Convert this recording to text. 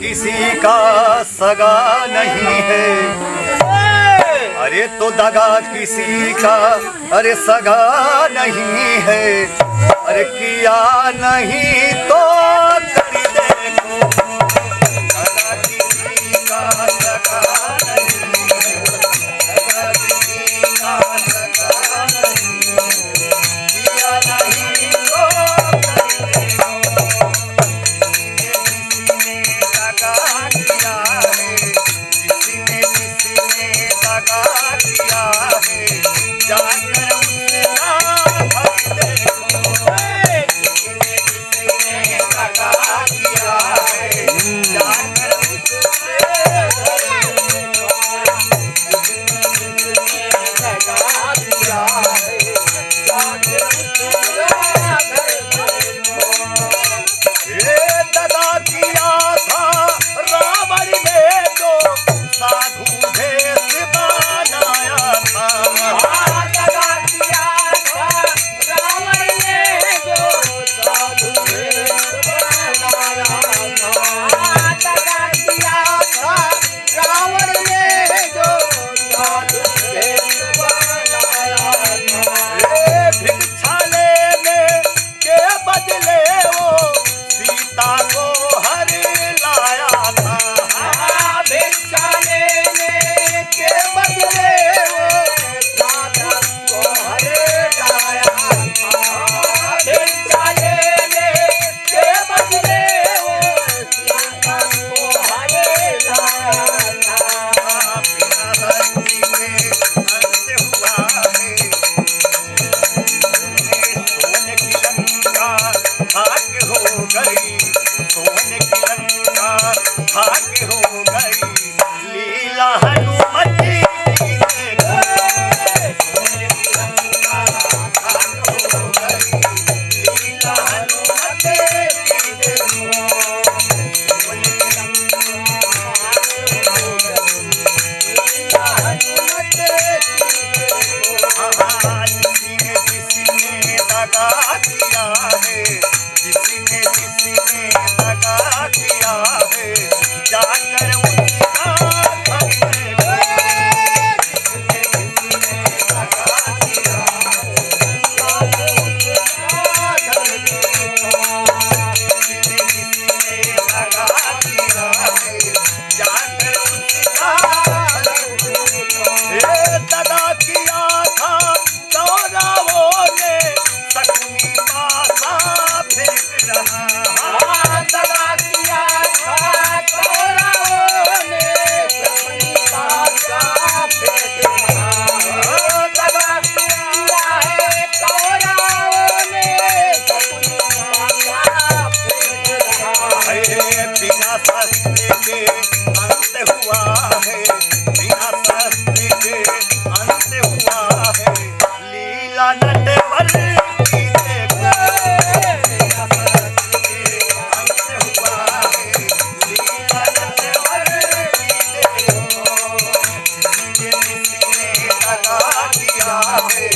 किसी का सगा नहीं है। अरे तो दगा किसी का अरे सगा नहीं है। अरे किया नहीं तो कर देखो, दगा किसी का सगा नहीं है। दगा किसी का सगा नहीं है। किया नहीं तो कर देखो, जिसने दगा किया है, जिसने दगा किया है, जाकर उसका भर देखो। जिसने दगा किया है, जाकर उससे भर देखो। जिसने दगा किया है, जाकर उससे भर देखो। ये दगा किया था रावण ने जो साधु भेष बनाया था। दगा किया था रावण ने जो साधु भेष बनाया था। दगा किया था रावण ने जो साधु भेष बनाया था। ये भिक्षा लेने के बदले वो सीता को हर लाया था। भिक्षा लेने के बदले वो साधु को हरे लाया था। भिक्षा लेने के बदले वो साधु को हरे लाया था। बिना धरती में अंत हुआ है। सोने की लंका भाग्य हो गई, सोने की लंका भाग्य हो गई। लीला हनुमति की देखो, सोने की लंका भाग्य हो गई। लीला हनुमति की देखो, सोने की लंका भाग्य हो गई। लीला हनुमति की देखो। जिसने दगा किया है, जिसने दगा किया है, जाकर उसका भर देखो। जिसने दगा किया है, जाकर उसका भर देखो। जिसने दगा किया है, जाकर उसका भर देखो। ये दगा किया था कौरवों ने, शकुनी पासा फेंक रहा। दगा किया था कौरवों ने, शकुनी पासा फेंक रहा। दगा किया है कौरवों ने, शकुनी पासा फेंक रहा। बिना शस्त्र के अंत हुआ है, बिना शस्त्र के अंत हुआ है। लीला नटवर की देखो, बिना शस्त्र के अंत हुआ है। लीला नटवर की देखो, जिसने दगा किया है,